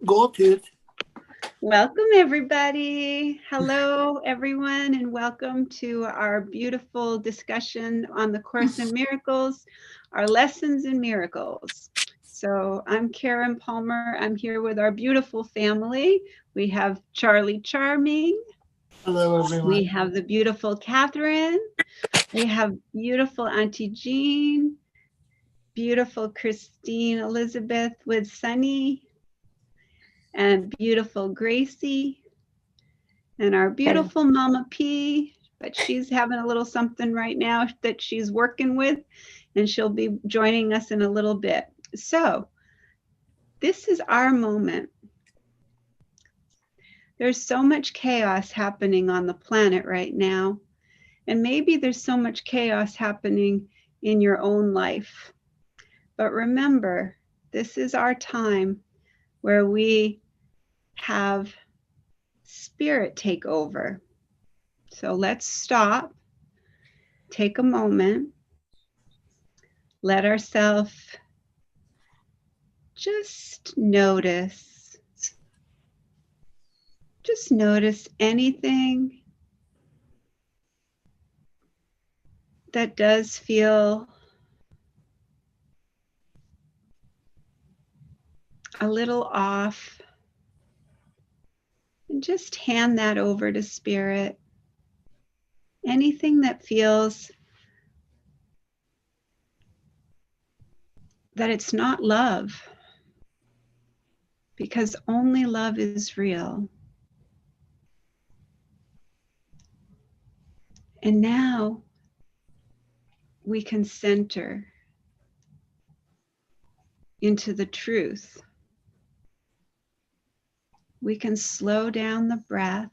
Go to it. Welcome, everybody. Hello, everyone, and welcome to our beautiful discussion on the Course in Miracles, our lessons in miracles. So I'm Karen Palmer. I'm here with our beautiful family. We have Charlie Charming. Hello, everyone. We have the beautiful Catherine. We have beautiful Auntie Jean, beautiful Christine Elizabeth with Sunny, and beautiful Gracie. And our beautiful Mama P, but she's having a little something right now that she's working with, and she'll be joining us in a little bit. So this is our moment. There's so much chaos happening on the planet right now, and maybe there's so much chaos happening in your own life. But remember, this is our time where we have spirit take over. So let's stop, take a moment, let ourselves just notice anything that does feel a little off, and just hand that over to Spirit. Anything that feels that it's not love, because only love is real. And now we can center into the truth. We can slow down the breath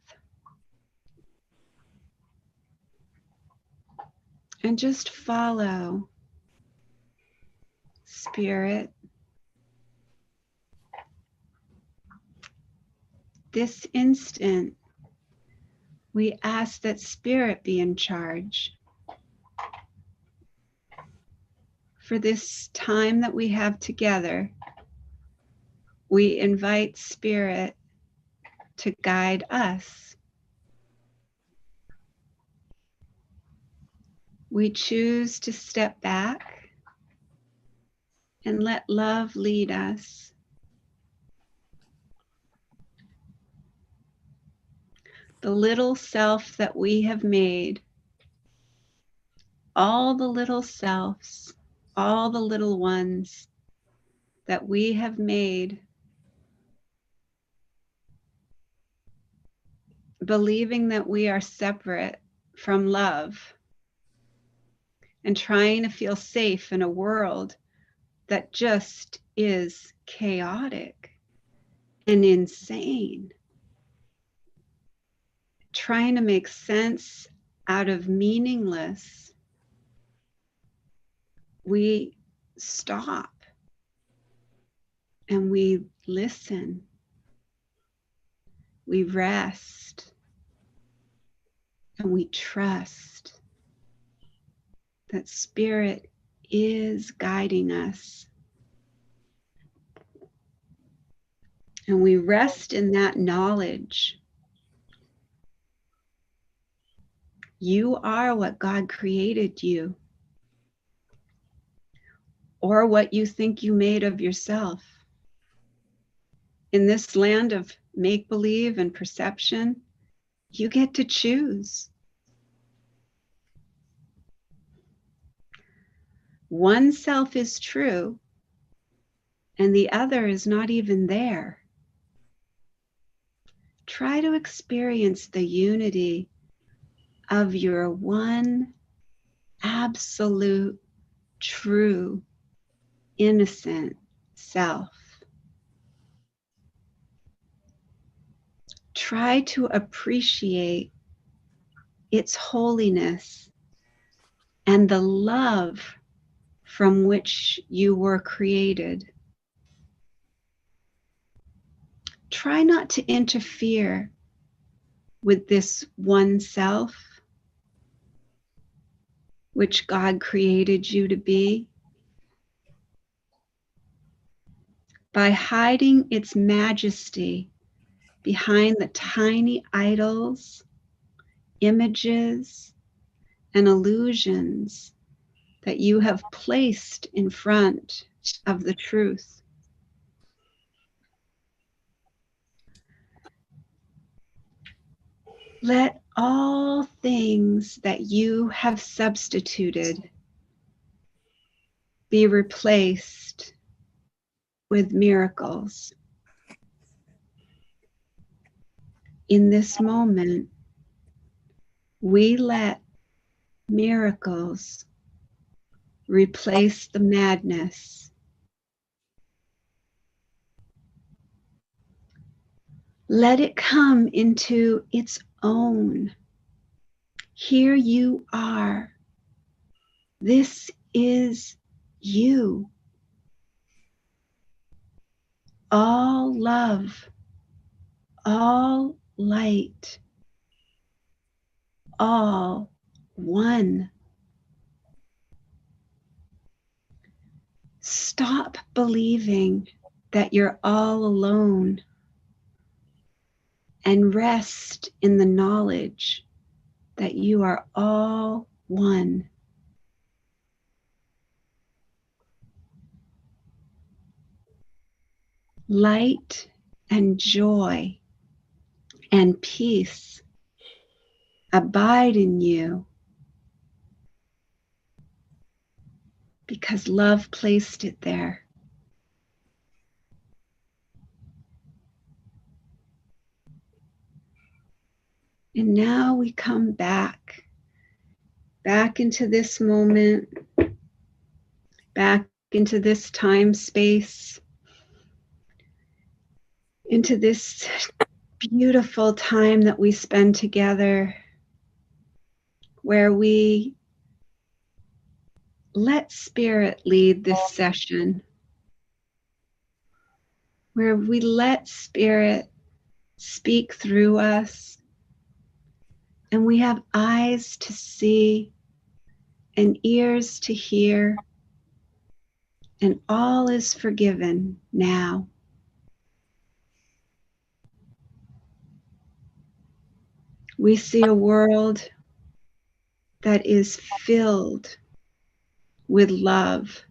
and just follow Spirit. This instant, we ask that Spirit be in charge. For this time that we have together, we invite Spirit to guide us. We choose to step back and let love lead us. The little self that we have made, all the little selves, all the little ones that we have made, believing that we are separate from love and trying to feel safe in a world that just is chaotic and insane. Trying to make sense out of meaningless, we stop and we listen. We rest and we trust that Spirit is guiding us. And we rest in that knowledge. You are what God created you, or what you think you made of yourself. In this land of make-believe and perception, you get to choose. One self is true, and the other is not even there. Try to experience the unity of your one absolute, true, innocent self. Try to appreciate its holiness and the love from which you were created. Try not to interfere with this one self, which God created you to be. by hiding its majesty behind the tiny idols, images, and illusions that you have placed in front of the truth. Let all things that you have substituted be replaced with miracles. In this moment, we let miracles replace the madness. Let it come into its own. Here you are. This is you. All love, all light, all one. Stop believing that you're all alone and rest in the knowledge that you are all one. Light and joy and peace abide in you because love placed it there. And now we come back into this moment, back into this time space, into this beautiful time that we spend together, where we let Spirit lead this session, where we let Spirit speak through us, and we have eyes to see and ears to hear, and all is forgiven now. We see a world that is filled with love,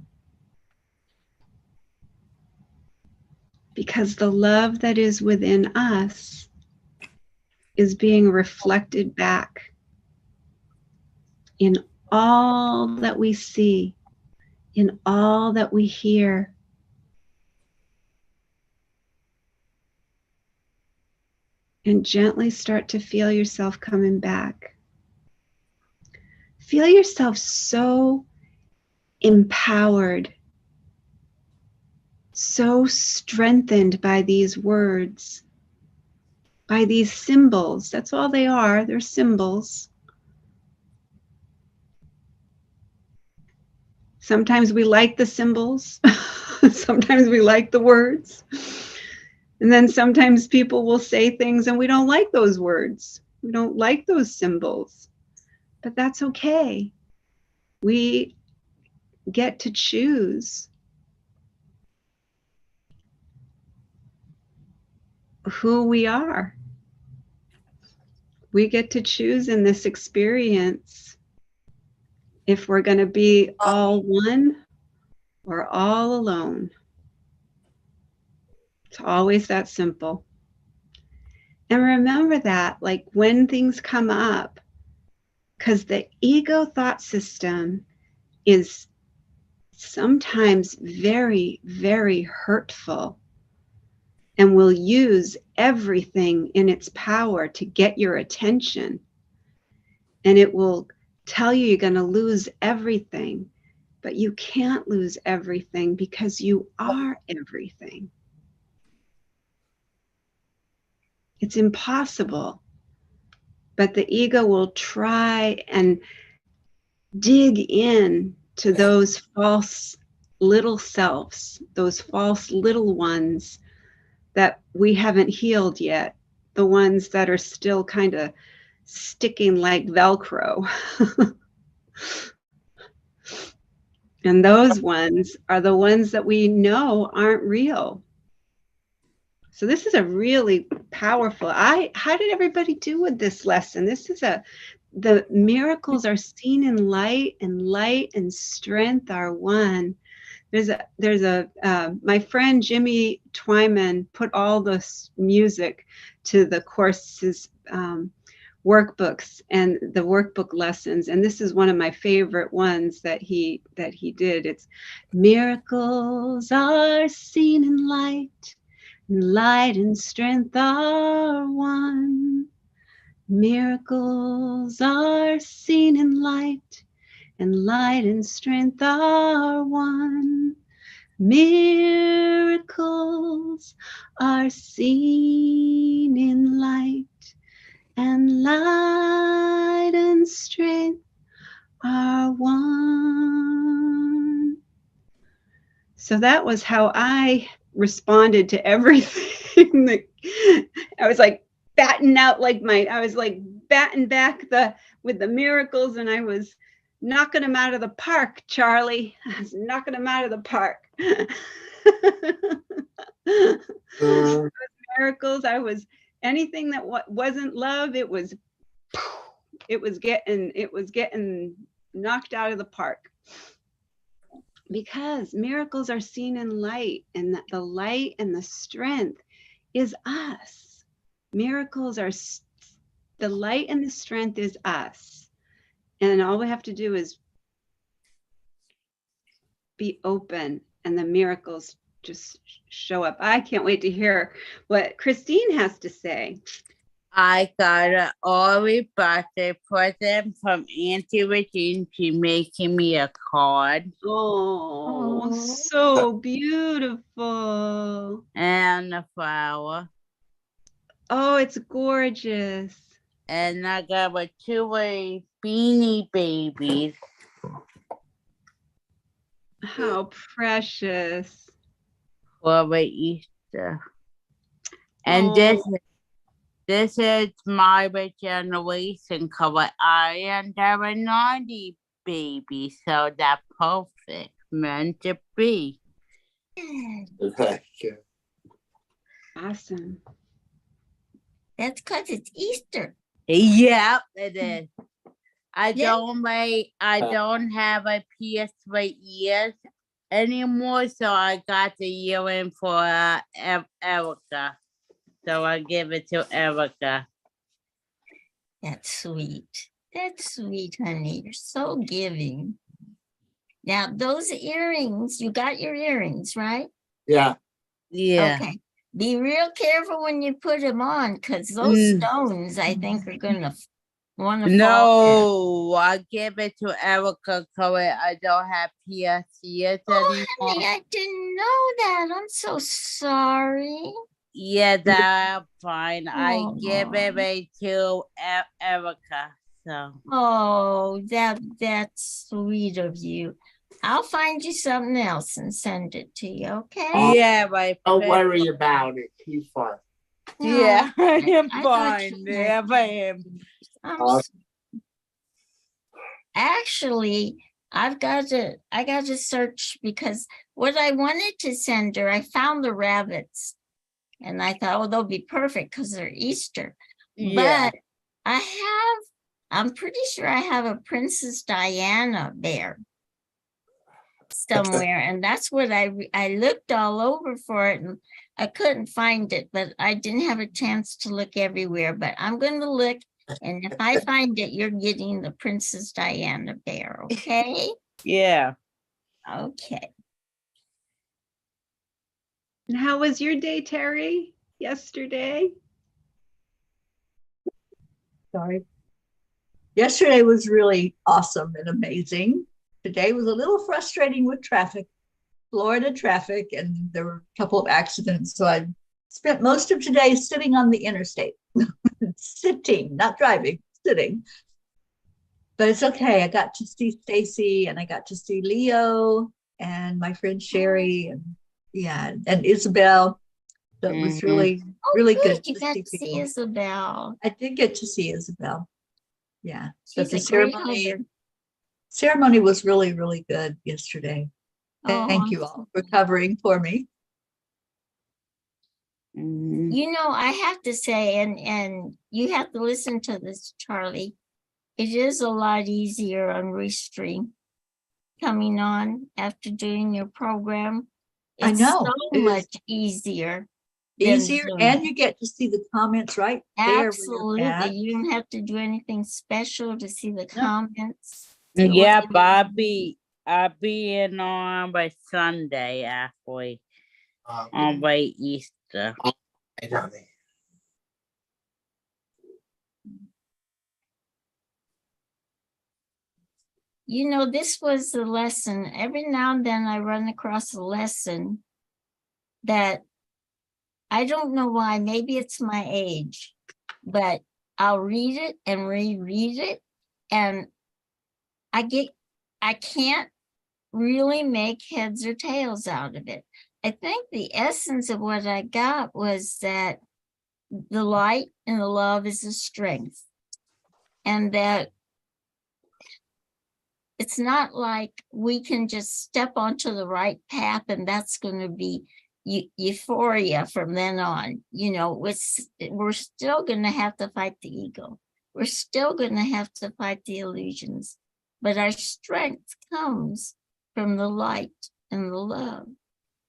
because the love that is within us is being reflected back in all that we see, in all that we hear. And gently start to feel yourself coming back. Feel yourself so empowered, so strengthened by these words, by these symbols. That's all they are. They're symbols. Sometimes we like the symbols. Sometimes we like the words. And then sometimes people will say things and we don't like those words. We don't like those symbols. But that's okay. We get to choose who we are. We get to choose in this experience if we're going to be all one or all alone. It's always that simple. And remember that, like when things come up, because the ego thought system is sometimes very, very hurtful and will use everything in its power to get your attention. And it will tell you you're going to lose everything, but you can't lose everything because you are everything. It's impossible. But the ego will try and dig in to those false little selves, those false little ones that we haven't healed yet, the ones that are still kind of sticking like Velcro. And those ones are the ones that we know aren't real. So this is a really powerful. How did everybody do with this lesson? This is the miracles are seen in light and strength are one. There's a my friend Jimmy Twyman put all this music to the course's workbooks and the workbook lessons, and this is one of my favorite ones that he did. It's miracles are seen in light and strength are one. Miracles are seen in light and strength are one. Miracles are seen in light and strength are one. So that was how I responded to everything. I was like batting back with the miracles, and I was knocking them out of the park, Charlie. I was knocking them out of the park. Miracles. I was anything that wasn't love. It was getting knocked out of the park. Because miracles are seen in light, and that the light and the strength is us. Miracles are the light and the strength is us. And all we have to do is be open, and the miracles just show up. I can't wait to hear what Christine has to say. I got an early birthday present from Auntie Regine. She making me a card. Oh, so beautiful. And a flower. Oh, it's gorgeous. And I got a two-way beanie babies. How precious. For the Easter. And this is my regeneration cover. I am the 90 baby, so that's perfect. Meant to be. Thank you. Awesome. That's because it's Easter. Yep, it is. I Yeah. don't have a PS for ears anymore, so I got the earring for Erica. So I give it to Erica. That's sweet. That's sweet, honey. You're so giving. Now, those earrings, you got your earrings, right? Yeah. Yeah. Okay. Be real careful when you put them on, because those stones, I think, are going to want to fall. No, I give it to Erica because I don't have PS ears anymore. Honey, I didn't know that. I'm so sorry. Yeah, that's fine. I give it to Erica. So. Oh, that's sweet of you. I'll find you something else and send it to you, okay? Yeah, right. Don't worry about it. He's fine. Yeah, No, I am I thought you fine. meant- Yeah, I am. Actually, I got to search, because what I wanted to send her, I found the rabbits, and I thought, oh, they'll be perfect because they're Easter. Yeah. But I'm pretty sure I have a Princess Diana bear somewhere, and that's what I looked all over for it, and I couldn't find it, but I didn't have a chance to look everywhere. But I'm going to look, and if I find it, you're getting the Princess Diana bear, okay? Yeah. Okay. And how was your day, Teri, yesterday? Sorry. Yesterday was really awesome and amazing. Today was a little frustrating with traffic, Florida traffic, and there were a couple of accidents. So I spent most of today sitting on the interstate, sitting, not driving, sitting. But it's okay. I got to see Stacy, and I got to see Leo and my friend Sherry, and Isabel. So it was really, really good. You got to see Isabel. I did get to see Isabel. Yeah. She's But the a great ceremony was really, really good yesterday. Thank you all for covering for me. Mhm. You know, I have to say, and you have to listen to this, Charlie. It is a lot easier on Restream coming on after doing your program. I It's know. so It is much easier than easier, Zoom. and you get to see the comments right there where you're Absolutely. at. You don't have to do anything special to see the No. comments. Yeah, but I'll be in on by Sunday, actually, on by Easter. I don't think. You know, this was the lesson. Every now and then I run across a lesson that I don't know why, maybe it's my age, but I'll read it and reread it, and I can't really make heads or tails out of it. I think the essence of what I got was that the light and the love is a strength, and that it's not like we can just step onto the right path and that's going to be euphoria from then on. You know, we're still going to have to fight the ego. We're still going to have to fight the illusions, but our strength comes from the light and the love.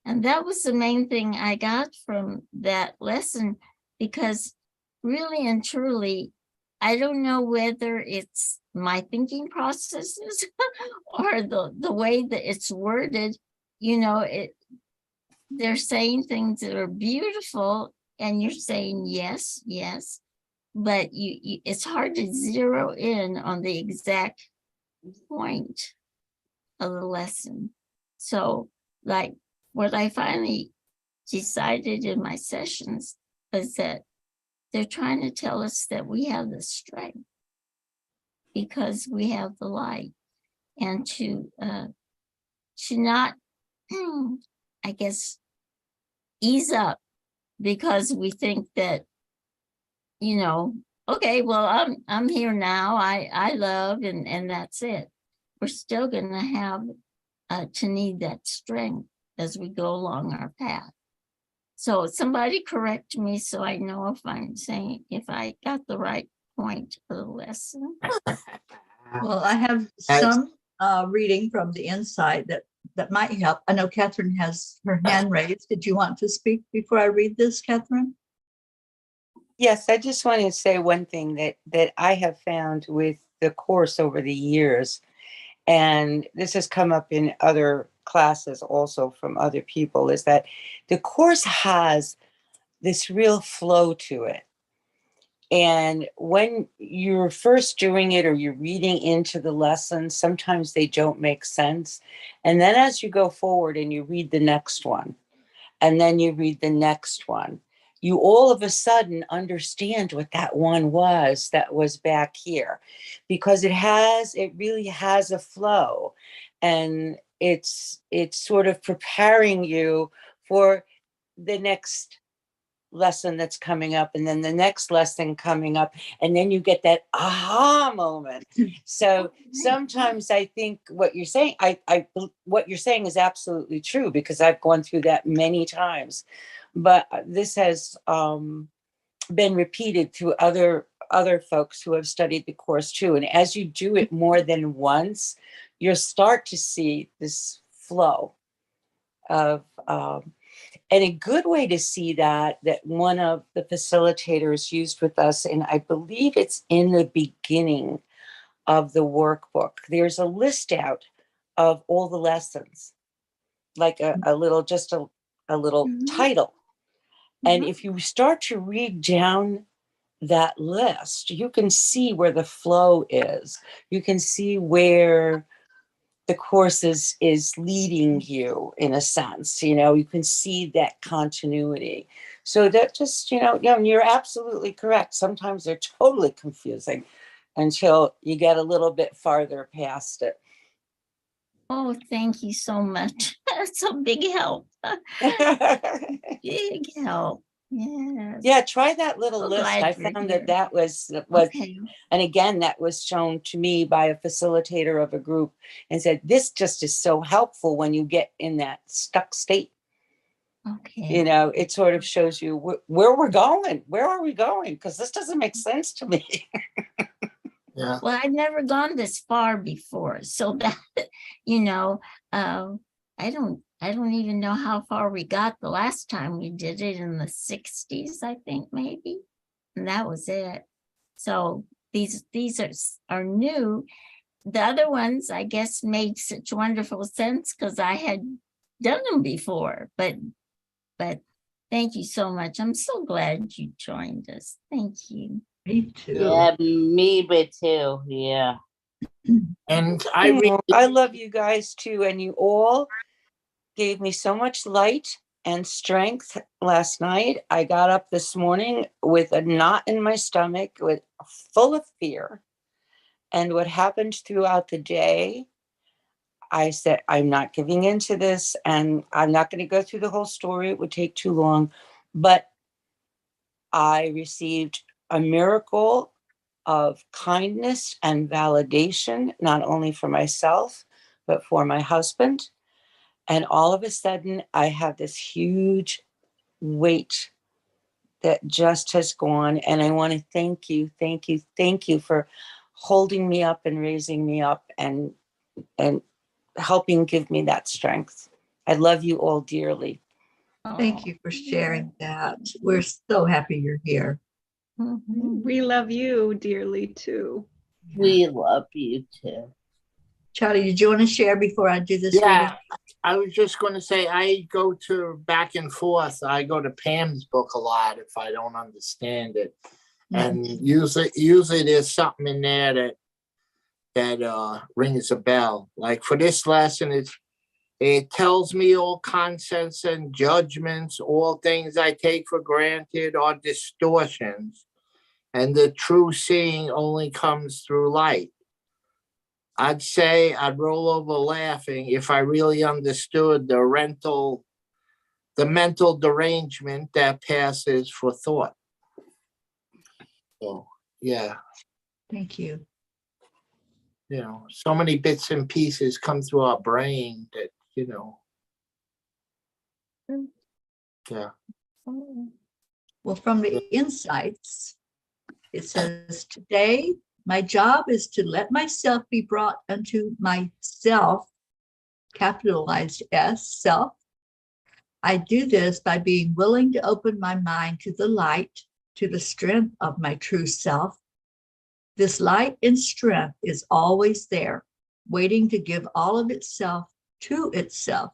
And that was the main thing I got from that lesson, because really and truly, I don't know whether it's my thinking processes or the way that it's worded. You know, they're saying things that are beautiful and you're saying yes, yes, but it's hard to zero in on the exact point of the lesson. So, like, what I finally decided in my sessions is that they're trying to tell us that we have the strength because we have the light, and to not, I guess, ease up because we think that, you know, okay, well, I'm here now. I love, and that's it. We're still going to have to need that strength as we go along our path. So somebody correct me so I know if I got the right point of the lesson. Well, I have some reading from the inside that might help. I know Catherine has her hand raised. Did you want to speak before I read this, Catherine? Yes, I just wanted to say one thing that I have found with the course over the years, and this has come up in other classes also from other people, is that the course has this real flow to it. And when you're first doing it or you're reading into the lessons, sometimes they don't make sense. And then as you go forward and you read the next one, and then you read the next one, you all of a sudden understand what that one was that was back here, because it really has a flow, and it's sort of preparing you for the next lesson that's coming up, and then the next lesson coming up, and then you get that aha moment. So sometimes I think what you're saying, what you're saying is absolutely true, because I've gone through that many times. But this has been repeated through other folks who have studied the course too. And as you do it more than once, you'll start to see this flow of and a good way to see that one of the facilitators used with us, and I believe it's in the beginning of the workbook, there's a list out of all the lessons, like a little title. And if you start to read down that list, you can see where the flow is. You can see where the course is leading you, in a sense. You can see that continuity. So that just, you're absolutely correct. Sometimes they're totally confusing until you get a little bit farther past it. Oh, thank you so much. That's a big help. Big help. Yes. Yeah, try that little So list. glad I you're found here. that was, Okay. and again, that was shown to me by a facilitator of a group, and said, this just is so helpful when you get in that stuck state. Okay. It sort of shows you where we're going. Where are we going? Because this doesn't make sense to me. Yeah. Well, I've never gone this far before, so that I don't even know how far we got the last time we did it in the 60s, I think maybe, and that was it. So these are new. The other ones, I guess, made such wonderful sense because I had done them before, but thank you so much. I'm so glad you joined us. Thank you. Me too. Yeah, me too. Yeah. And I I love you guys too. And you all gave me so much light and strength last night. I got up this morning with a knot in my stomach, full of fear. And what happened throughout the day, I said, I'm not giving into this, and I'm not going to go through the whole story. It would take too long. But I received a miracle of kindness and validation, not only for myself, but for my husband. And all of a sudden, I have this huge weight that just has gone. And I want to thank you for holding me up and raising me up and helping give me that strength. I love you all dearly. Thank you for sharing that. We're so happy you're here. We love you dearly too. We love you too. Charlie, did you want to share before I do this? Yeah, I was just going to say I go to back and forth. I go to Pam's book a lot if I don't understand it, and usually there's something in there that rings a bell. Like for this lesson, it tells me all concepts and judgments, all things I take for granted are distortions, and the true seeing only comes through light. I'd say I'd roll over laughing if I really understood the mental derangement that passes for thought. So, yeah. Thank you. So many bits and pieces come through our brain that, yeah. Well, from the insights, it says, today, my job is to let myself be brought unto myself, capitalized S, self. I do this by being willing to open my mind to the light, to the strength of my true self. This light and strength is always there, waiting to give all of itself to itself.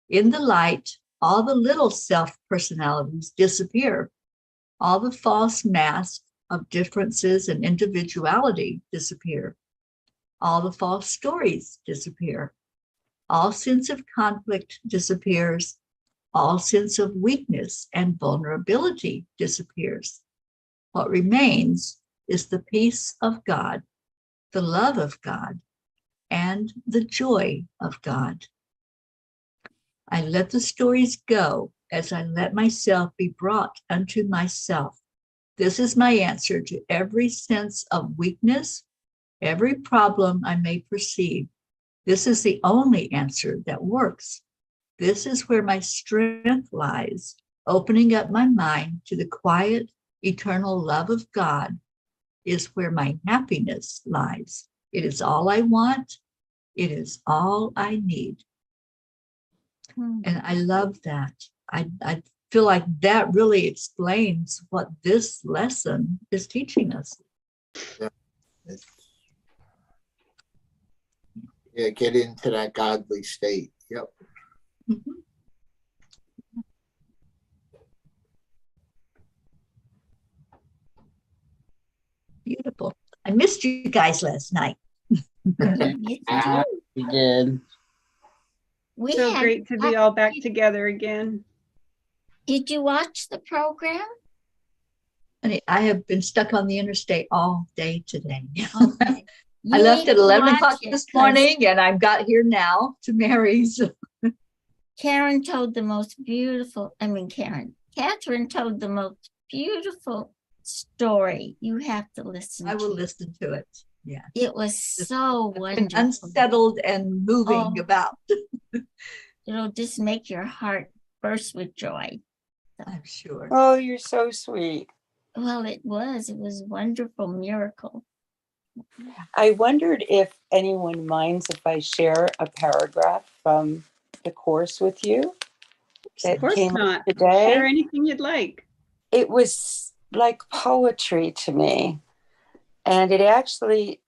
In the light, all the little self personalities disappear. All the false masks of differences and individuality disappear. All the false stories disappear. All sense of conflict disappears. All sense of weakness and vulnerability disappears. What remains is the peace of God, the love of God, and the joy of God. I let the stories go as I let myself be brought unto myself. This is my answer to every sense of weakness, every problem I may perceive. This is the only answer that works. This is where my strength lies, opening up my mind to the quiet, eternal love of God is where my happiness lies. It is all I want. It is all I need. And I love that. I feel like that really explains what this lesson is teaching us. Yeah, get into that godly state. Yep. Mhm. Beautiful. I missed you guys last night. We did. We So had- great to be all back together again. Did you watch the program? And I have been stuck on the interstate all day today. Okay. I You left need at to 11 watch o'clock it, this 'cause morning and I've got here now to Mary's. Catherine told the most beautiful story. You have to listen I will to it. listen to it. Yeah. It was so Been wonderful. unsettled and moving Oh. about. It'll just make your heart burst with joy. I'm sure. Oh, you're so sweet. Well, it was a wonderful miracle. I wondered if anyone minds if I share a paragraph from the course with you that Of course came not. today. Share anything you'd like. It was like poetry to me. And it actually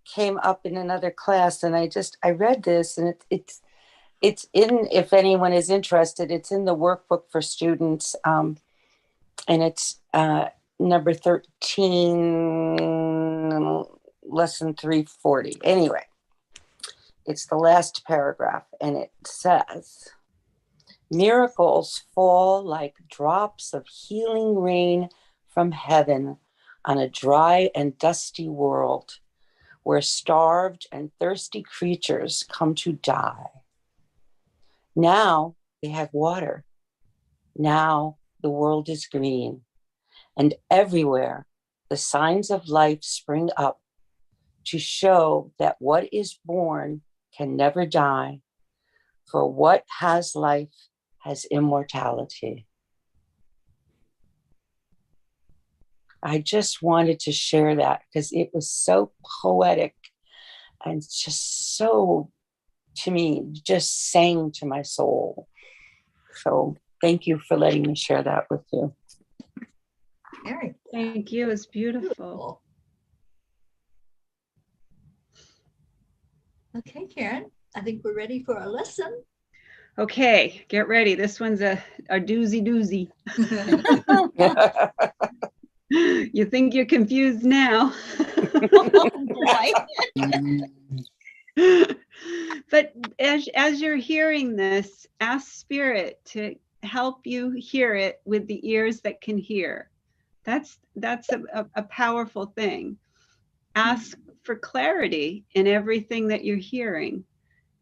came up in another class. And I read this, and it's in, if anyone is interested, it's in the workbook for students. And it's number 13, lesson 340. Anyway, it's the last paragraph, and it says, miracles fall like drops of healing rain from heaven on a dry and dusty world where starved and thirsty creatures come to die. Now they have water. Now the world is green, and everywhere the signs of life spring up to show that what is born can never die, for what has life has immortality. I just wanted to share that because it was so poetic and just so, to me, just sang to my soul. So thank you for letting me share that with you. Very Thank you. It's beautiful. cool. Okay, Karen, I think we're ready for our lesson. Okay, get ready. This one's a doozy. You think you're confused now. Oh, boy. But as you're hearing this, ask Spirit to help you hear it with the ears that can hear. That's a powerful thing. Ask for clarity in everything that you're hearing,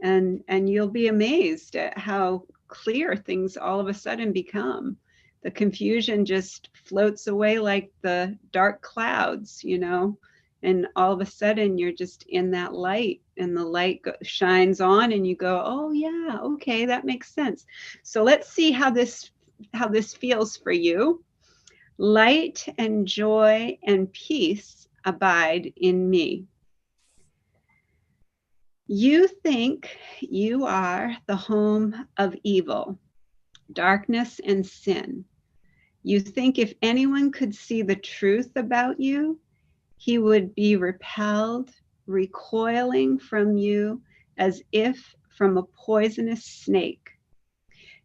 and you'll be amazed at how clear things all of a sudden become. The confusion just floats away like the dark clouds, and all of a sudden you're just in that light, and the light shines on, and you go, oh yeah, okay, that makes sense. So let's see how this feels for you. Light and joy and peace abide in me. You think you are the home of evil, darkness, and sin. You think if anyone could see the truth about you, he would be repelled, recoiling from you as if from a poisonous snake.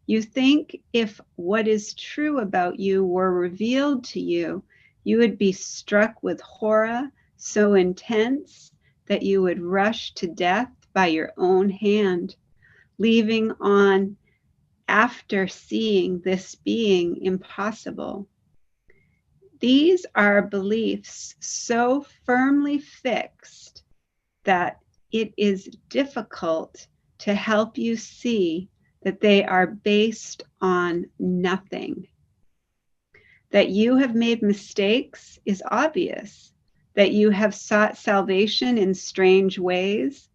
You think if what is true about you were revealed to you, you would be struck with horror so intense that you would rush to death by your own hand, leaving on after seeing this being impossible. These are beliefs so firmly fixed that it is difficult to help you see that they are based on nothing. That you have made mistakes is obvious. That you have sought salvation in strange ways,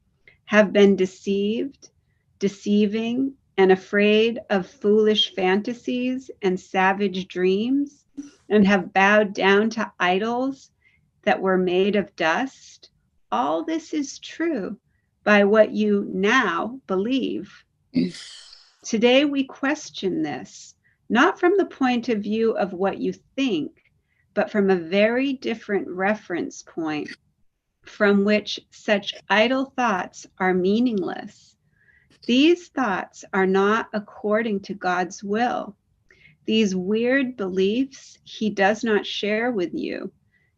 have been deceived, deceiving, and afraid of foolish fantasies and savage dreams, and have bowed down to idols that were made of dust. All this is true by what you now believe. Today we question this, not from the point of view of what you think, but from a very different reference point from which such idle thoughts are meaningless. These thoughts are not according to God's will. These weird beliefs he does not share with you.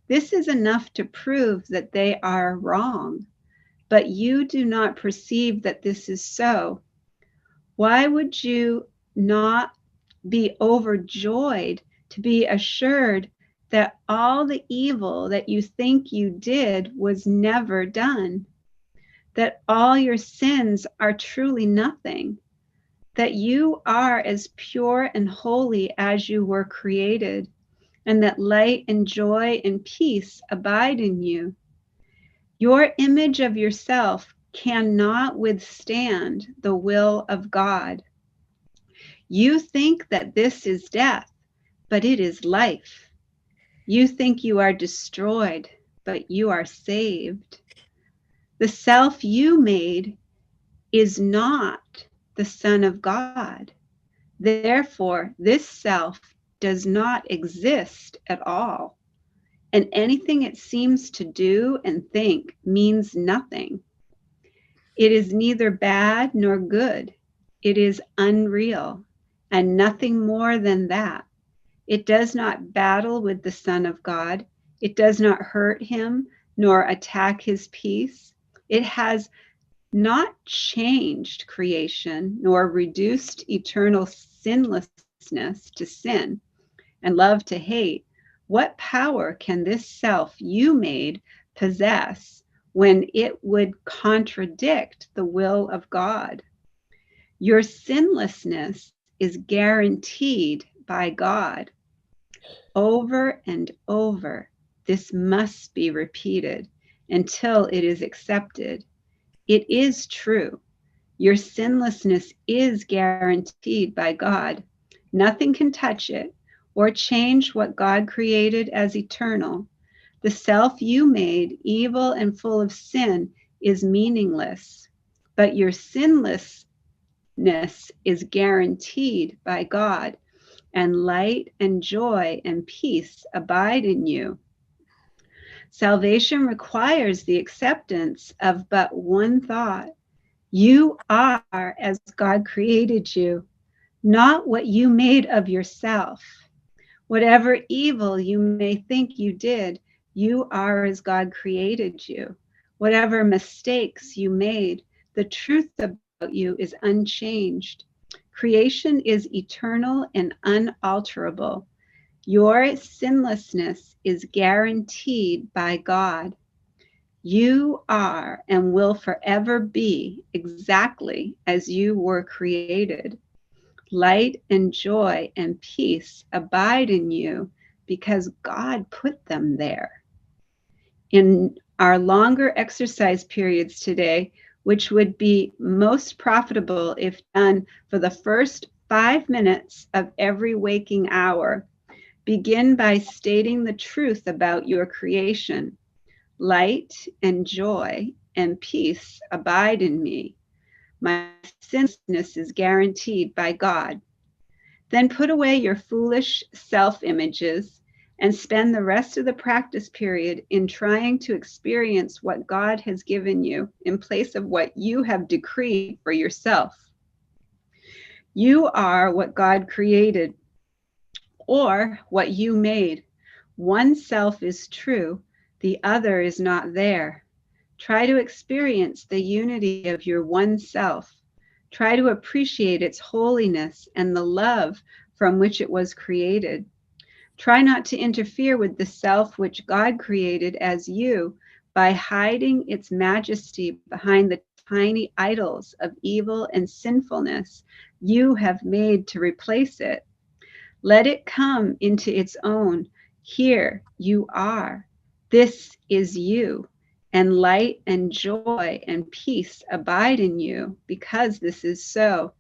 This is enough to prove that they are wrong, but you do not perceive that this is so. Why would you not be overjoyed to be assured that all the evil that you think you did was never done? That all your sins are truly nothing? That you are as pure and holy as you were created, and that light and joy and peace abide in you? Your image of yourself cannot withstand the will of God. You think that this is death, but it is life. You think you are destroyed, but you are saved. The self you made is not the Son of God. Therefore, this self does not exist at all. And anything it seems to do and think means nothing. It is neither bad nor good. It is unreal and nothing more than that. It does not battle with the Son of God. It does not hurt him nor attack his peace. It has not changed creation nor reduced eternal sinlessness to sin and love to hate. What power can this self you made possess when it would contradict the will of God? Your sinlessness is guaranteed by God. Over and over, this must be repeated until it is accepted. It is true. Your sinlessness is guaranteed by God. Nothing can touch it or change what God created as eternal. The self you made, evil and full of sin, is meaningless, but your sinlessness is guaranteed by God, and light and joy and peace abide in you. Salvation requires the acceptance of but one thought. You are as God created you, not what you made of yourself. Whatever evil you may think you did, you are as God created you. Whatever mistakes you made, the truth about you is unchanged. Creation is eternal and unalterable. Your sinlessness is guaranteed by God. You are and will forever be exactly as you were created. Light and joy and peace abide in you because God put them there. In our longer exercise periods today, which would be most profitable if done for the first 5 minutes of every waking hour, begin by stating the truth about your creation. Light and joy and peace abide in me. My sinlessness is guaranteed by God. Then put away your foolish self-images and spend the rest of the practice period in trying to experience what God has given you in place of what you have decreed for yourself. You are what God created or what you made. One self is true, the other is not there. Try to experience the unity of your one self. Try to appreciate its holiness and the love from which it was created. Try not to interfere with the self which God created as you by hiding its majesty behind the tiny idols of evil and sinfulness you have made to replace it. Let it come into its own. Here you are. This is you. And light and joy and peace abide in you because this is so.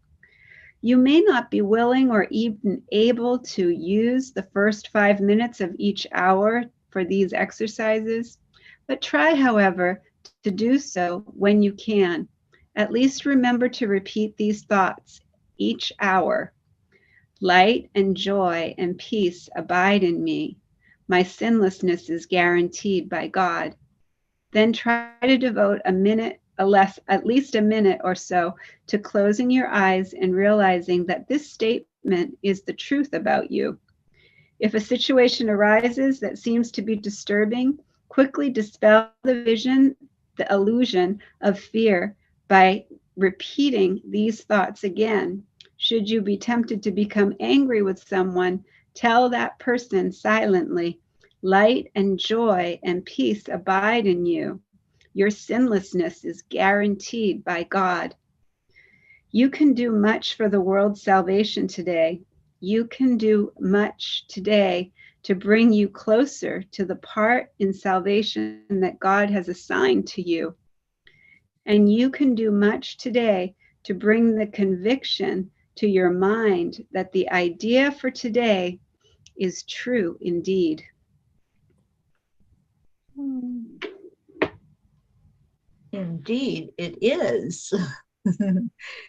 You may not be willing or even able to use the first 5 minutes of each hour for these exercises, but try, however, to do so when you can. At least remember to repeat these thoughts each hour. Light and joy and peace abide in me. My sinlessness is guaranteed by God. Then try to devote at least a minute or so to closing your eyes and realizing that this statement is the truth about you. If a situation arises that seems to be disturbing, quickly dispel the illusion of fear by repeating these thoughts again. Should you be tempted to become angry with someone, tell that person silently, light and joy and peace abide in you. Your sinlessness is guaranteed by God. You can do much for the world's salvation today. You can do much today to bring you closer to the part in salvation that God has assigned to you. And you can do much today to bring the conviction to your mind that the idea for today is true indeed. Indeed, it is.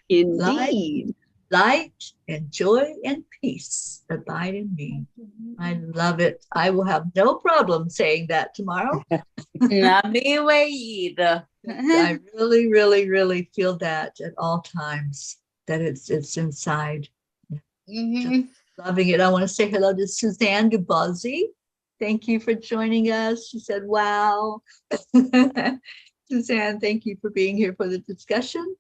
Indeed. Light and joy and peace abide in me. I love it. I will have no problem saying that tomorrow. Not me way either. I really, really, really feel that at all times, that it's inside. Mhm. Loving it. I want to say hello to Suzanne Gabazzi. Thank you for joining us. She said, wow. Suzanne, thank you for being here for the discussion.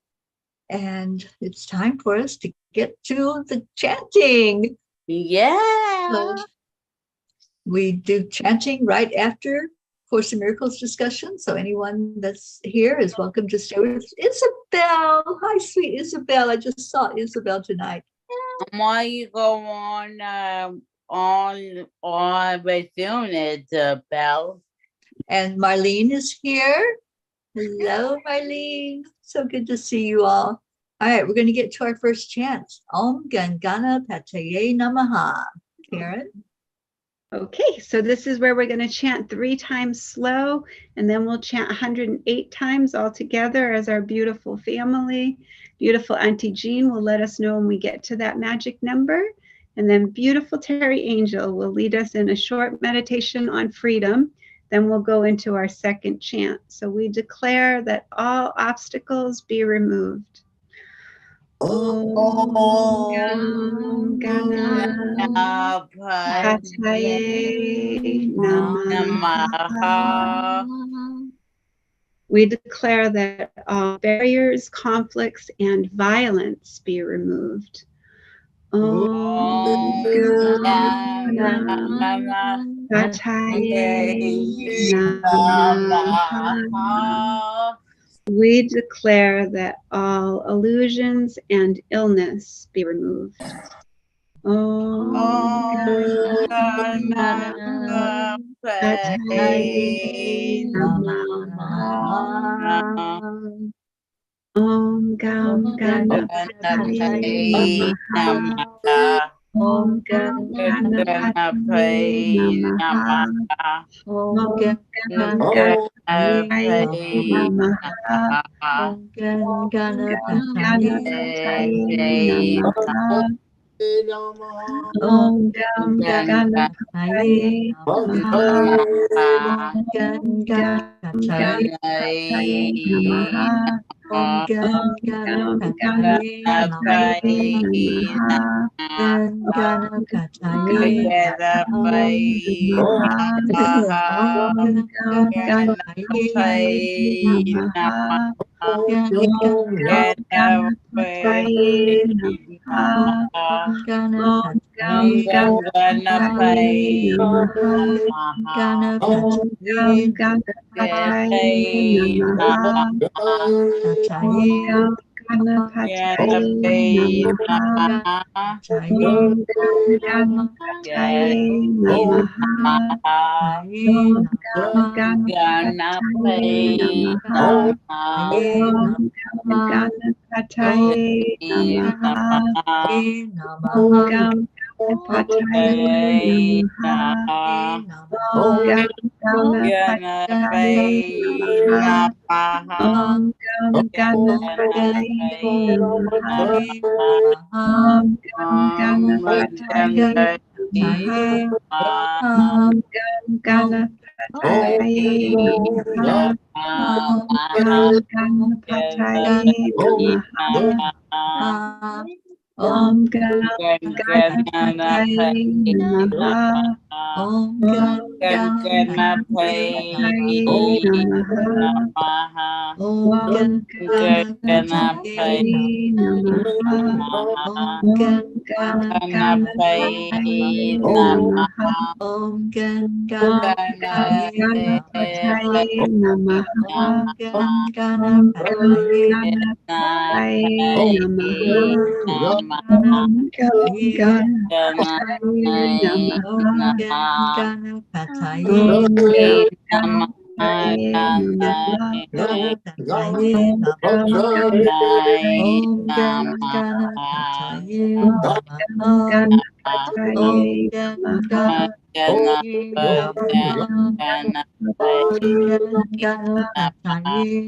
And it's time for us to get to the chanting. Yeah. So we do chanting right after Course in Miracles discussion. So anyone that's here is welcome to stay with Isabel. Hi, sweet Isabel. I just saw Isabel tonight. Why you go on with doing it, Belle? And Marlene is here. Hello, Marlene. So good to see you all. All right, we're going to get to our first chant. Om Gam Ganapataye Namaha. Karen? Okay, so this is where we're going to chant 3 times slow, and then we'll chant 108 times all together as our beautiful family. Beautiful Auntie Jean will let us know when we get to that magic number. And then beautiful Teri Angel will lead us in a short meditation on freedom. Then we'll go into our second chant. So we declare that all obstacles be removed. Om Gam Ganapataye Namaha. We declare that all barriers, conflicts, and violence be removed. Om Ganapataye Namaha. We declare that all illusions and illness be removed. Om Ganapataye Namaha. Om Gam Ganapataye Namaha. Om Gam Ganapataye Namaha. Om Gam Ganapataye Namaha. Om Gam Ganapataye Namaha. Om Gam Ganapataye Namaha. Om Gam Ganapataye Namaha. Om Gam Ganapataye Namaha. Om Ganapataye Namaha. Om Gam Ganapataye Namaha. Om Gam Ganapataye Namaha. Om Gam Ganapataye Namaha. Om Gam Ganapataye Namaha. Om Gam Ganapataye Namaha. Om Gam Ganapataye Namaha. Om Gam Ganapataye Namaha. Om Gam Ganapataye Namaha. Om Gam Ganapataye Namaha. Om Gam Ganapataye Namaha. Om Gam Ganapataye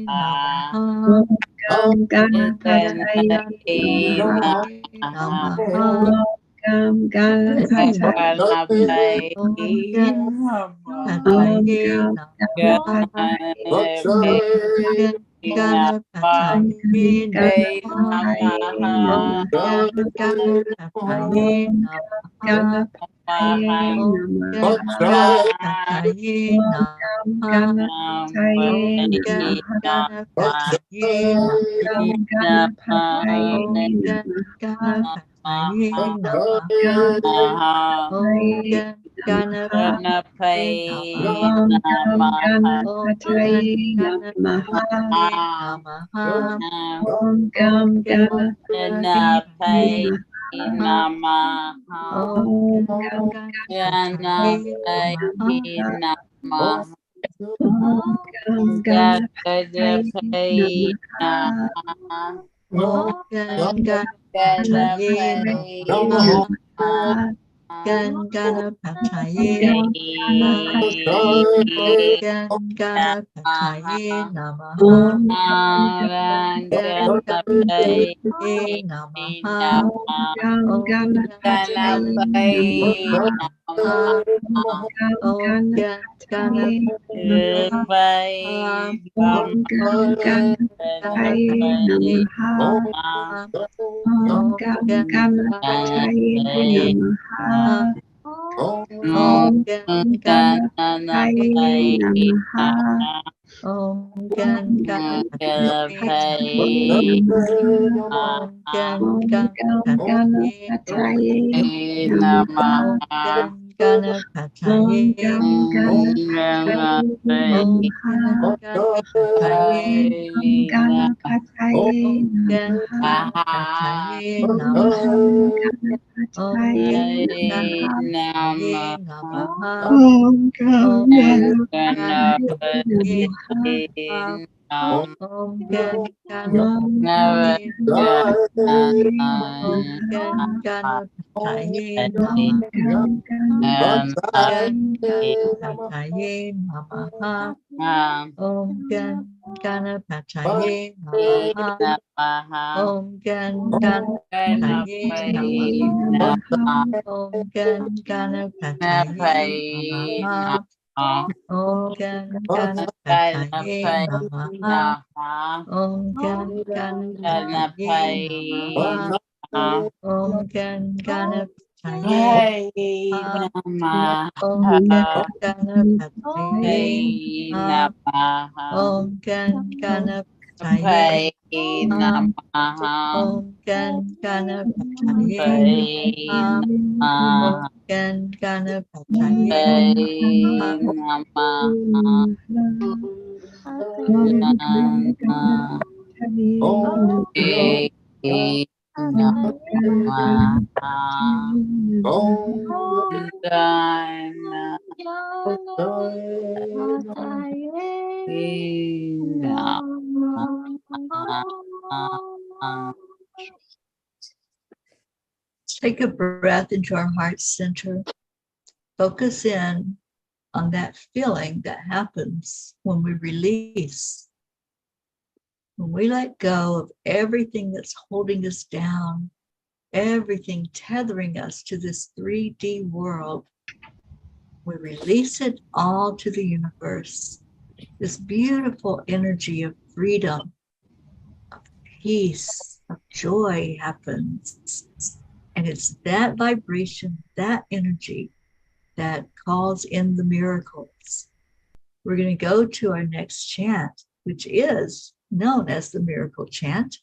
Namaha. Om Gam Ganapataye Namaha. Gam Ganapataye Om Gam Ganapataye Namaha. Ganapataye Namaha. Om Ganapataye Namaha. Om Ganapataye Namaha. Om Ganapataye Namaha. Om Ganapataye Namaha. Om Ganapataye Namaha. Om Ganapataye Namaha. Om Gam Ganapataye Ganapataye Namaha. Om Ganapataye Ganapataye Namaha. Om Ganapataye Namaha. Om Ganapataye Ganapataye Namaha. Namaha. Ganapataye Ganapataye Namaha. Ganapataye Namaha. Om Ganapataye Namaha. Om Ganapataye Namaha. Ganapataye Namaha. Om Ganapataye Namaha. Om Ganapataye Namaha. Om Ganapataye Namaha. Om Ganapataye Namaha. Om Ganapataye Namaha. Om Ganapataye Namaha. Om Ganapataye Namaha. Om Ganapataye Namaha. Om Ganapataye Om Ganapataye Namaha. Ganapataye Namaha. Om Ganapataye Namaha. Om Ganapataye Namaha. Om Ganapataye Namaha. Om Ganapataye Namaha. Om Ganapataye Namaha. Om Ganapataye Namaha. Om Ganapataye Namaha. Om Ganapataye Namaha. Om Ganapataye Namaha. Om Ganapataye Take a breath into our heart center. Focus in on that feeling that happens when we release. When we let go of everything that's holding us down, everything tethering us to this 3D world, we release it all to the universe. This beautiful energy of freedom, of peace, of joy happens. And it's that vibration, that energy that calls in the miracles. We're going to go to our next chant, which is known as the miracle chant.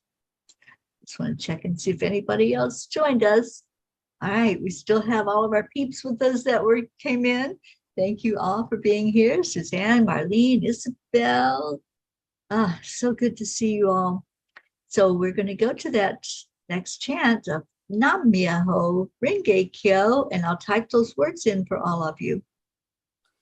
Just want to check and see if anybody else joined us. All right, we still have all of our peeps with us that came in. Thank you all for being here. Suzanne, Marlene, Isabel. So good to see you all. So we're going to go to that next chant of Nam Myoho Renge Kyo, and I'll type those words in for all of you.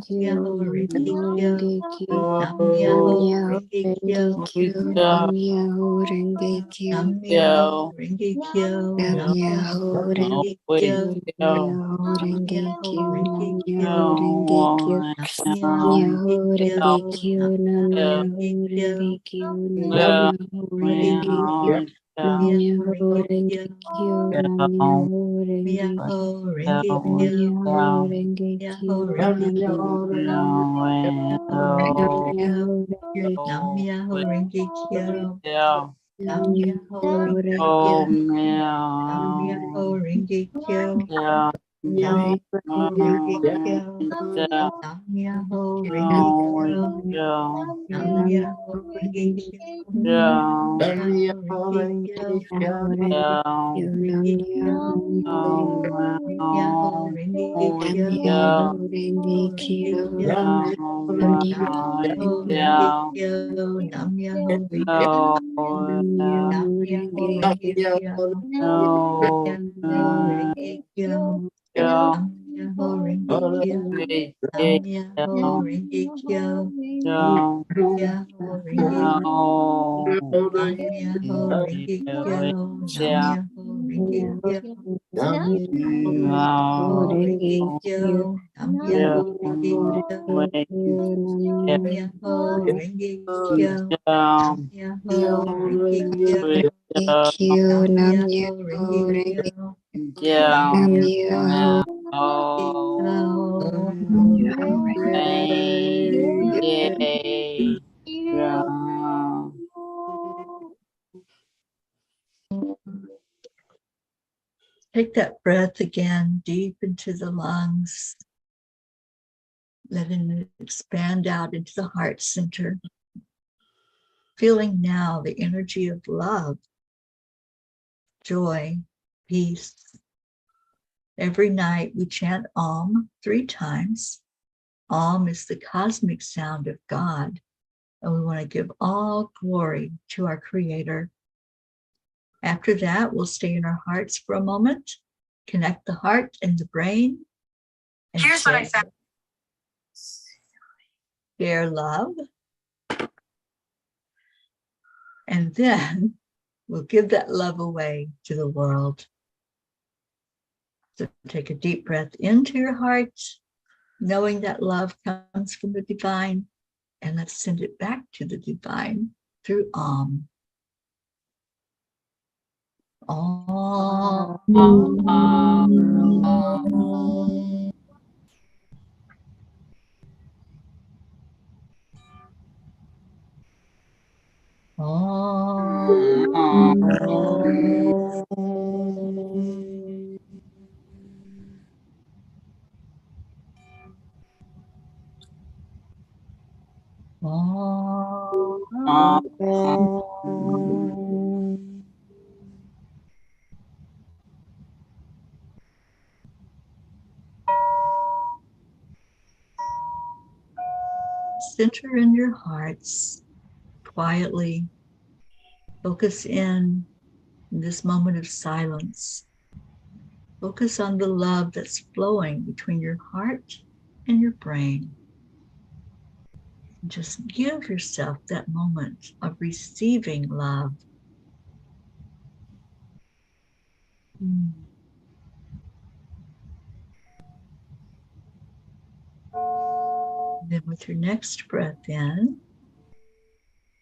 Kyo, Nam Myoho Renge Kyo, Nam Nam Myoho Myoho Renge Renge Kyo. Kyo, Nam Myoho Renge Kyo, Nam Myoho Renge Kyo. Nam Nam Myoho Myoho Renge Renge Kyo. Kyo, Nam Myoho Nam Renge Myoho Kyo, Renge Nam Kyo. Myoho Renge Kyo, Nam Myoho Myoho Renge Renge Kyo. Kyo, Nam Nam Myoho Myoho Renge Renge Kyo. Kyo, Nam Yeah. Myoho Renge Kyo, Nam Myoho Myoho Renge Renge Kyo. Kyo, Nam Myoho Renge Myoho Kyo, Renge Nam Kyo. Myoho Renge Myoho Kyo, Renge Nam Kyo. Myoho Myoho Nam Renge Kyo. Myoho Renge Nam Myoho Renge Kyo. Nam Nam Myoho Myoho Renge Renge Kyo. Kyo, Nam Myoho Renge Kyo. Nam Myoho Myoho Renge Renge Kyo, Kyo. Nam Myoho Renge Nam Kyo. Nam Nam Myoho Renge Kyo. Myoho Renge Kyo. Myoho Renge Kyo, Nam Renge Kyo. Myoho Renge Myoho Renge Nam Kyo. Myoho Renge Myoho Renge Kyo, Kyo. Nam Myoho Myoho Renge Kyo. Nam Myoho Renge Nam Nam Myoho Myoho Renge Renge Kyo, Kyo. Nam Myoho Renge Kyo. Nam Myoho Renge Kyo. Nam Myoho Renge Kyo. Myoho Renge Nam Myoho Renge Kyo. Nam Myoho Renge Kyo. Myoho Renge Kyo. Nam Myoho Renge Kyo. Nam Myoho Renge Kyo. Nam Myoho Renge Kyo. Kyo, Nam Nam Myoho Myoho Renge Renge Kyo. Nam Nam Myoho Take that breath again deep into the lungs, letting it expand out into the heart center. Feeling now the energy of love, joy, peace. Every night we chant Om 3 times. Om is the cosmic sound of God, and we want to give all glory to our Creator. After that, we'll stay in our hearts for a moment, connect the heart and the brain, and Here's what I found. share love. And then we'll give that love away to the world. So take a deep breath into your heart, knowing that love comes from the divine, and let's send it back to the divine through Om. Om. Center in your hearts quietly. Focus in this moment of silence. Focus on the love that's flowing between your heart and your brain. Just give yourself that moment of receiving love. Then with your next breath in,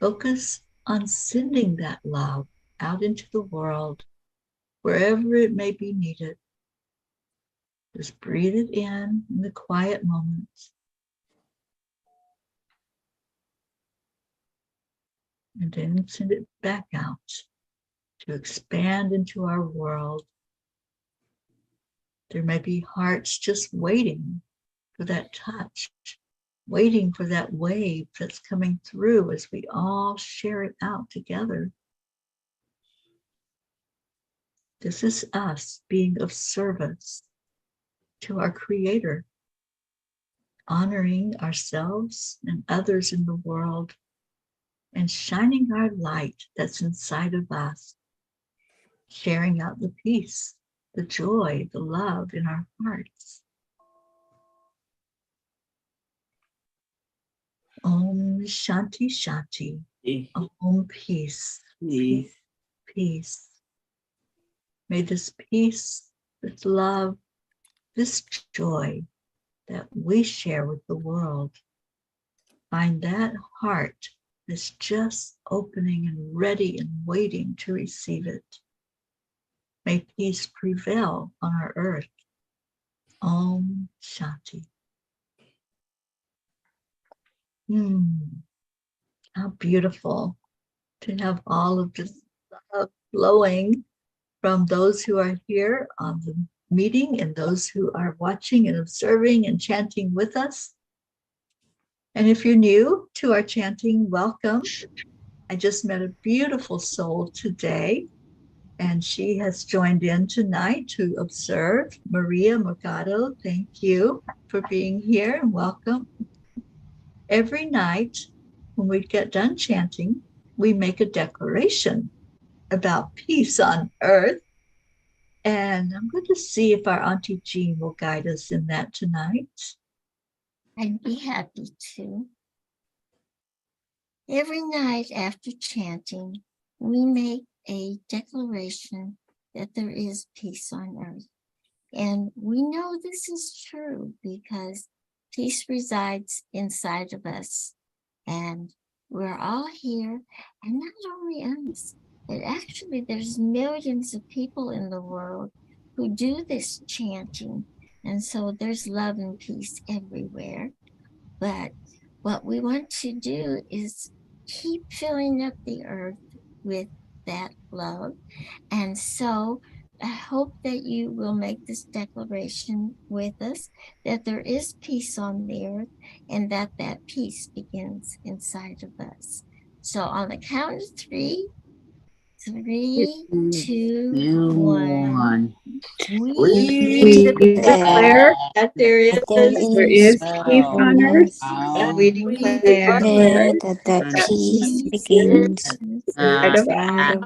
focus on sending that love out into the world, wherever it may be needed. Just breathe it in the quiet moments. And then send it back out to expand into our world. There may be hearts just waiting for that touch, waiting for that wave that's coming through as we all share it out together. This is us being of service to our Creator, honoring ourselves and others in the world, and shining our light that's inside of us, sharing out the peace, the joy, the love in our hearts. Om Shanti Shanti. Om peace. Peace. Peace. May this peace, this love, this joy that we share with the world find that heart that's just opening and ready and waiting to receive it. May peace prevail on our earth. Om Shanti. How beautiful to have all of this love flowing from those who are here on the meeting and those who are watching and observing and chanting with us. And if you're new to our chanting, welcome. I just met a beautiful soul today, and she has joined in tonight to observe. Maria Mercado, thank you for being here and welcome. Every night when we get done chanting, we make a declaration about peace on earth. And I'm going to see if our Auntie Jean will guide us in that tonight. I'd be happy to. Every night after chanting, we make a declaration that there is peace on earth. And we know this is true because peace resides inside of us. And we're all here, and not only us, but actually there's millions of people in the world who do this chanting. And so there's love and peace everywhere. But what we want to do is keep filling up the earth with that love. And so I hope that you will make this declaration with us, that there is peace on the earth and that that peace begins inside of us. So on the count of 3, 3, 2, 1. We declare that there is peace on earth. and we declare that the peace begins inside of us.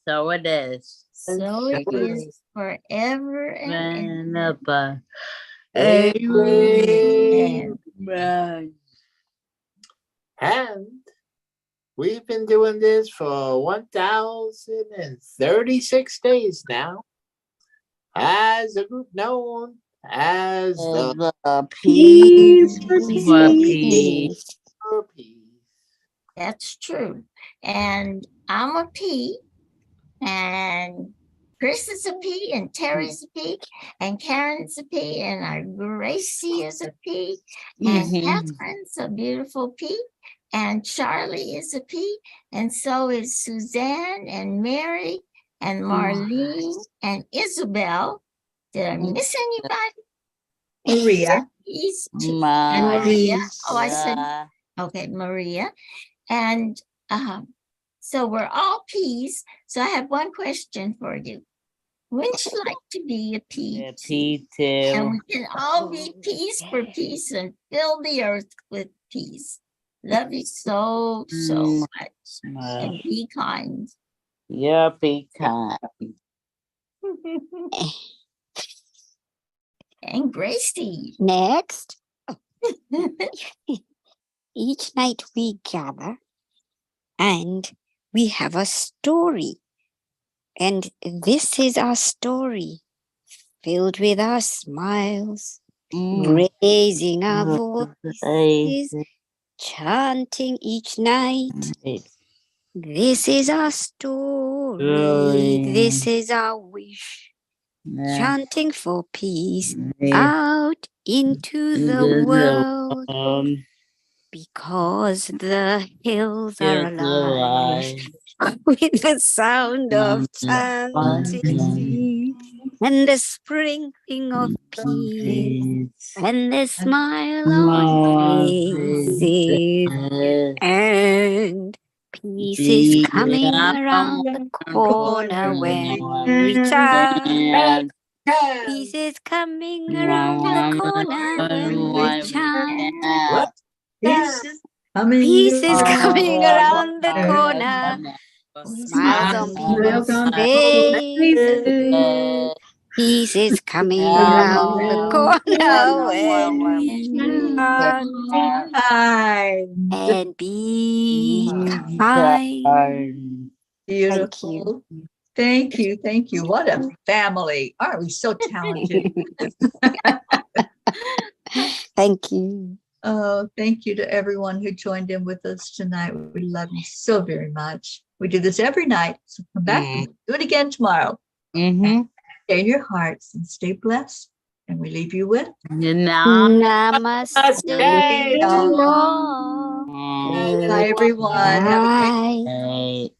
So it is. So it is forever and ever. Amen. And we've been doing this for 1,036 days now, as a group known as the Peace for for peace. peace. Peace. That's true. And I'm a P, and Chris is a P, and Terry's a P, and Karen's a P, and our Gracie is a P, and Catherine's a beautiful P, and Charlie is a P, and so is Suzanne and Mary and Marlene and Isabel. Did I miss anybody? Maria. And Maria. Oh, I said, okay, Maria. And so we're all P's. So I have one question for you. Wouldn't you like to be a P? Yeah, P too. And we can all be P's for peace and fill the earth with peace. Love you so much. And be kind. Yeah, be kind. And Gracie. Next, each night we gather and we have a story. And this is our story, filled with our smiles, raising our voices, chanting each night. This is our story, this is our wish, chanting for peace out into the world. Because the hills are alive with the sound of chanting and the sprinkling of peace and the smile on faces, and peace is coming around the corner when we chant. Peace is coming around the corner when we chant. Peace is coming around the corner. Smiles on people's faces. Peace is coming around the corner when we chant. chant Time. and be kind. Beautiful. Thank you. Thank you. What a family. Aren't we so talented? Thank you. Oh, thank you to everyone who joined in with us tonight. We love you so very much. We do this every night. So come back and do it again tomorrow. Mm-hmm. Stay in your hearts and stay blessed. And we leave you with Namaste. Namaste. All. bye, everyone. Have a great Bye.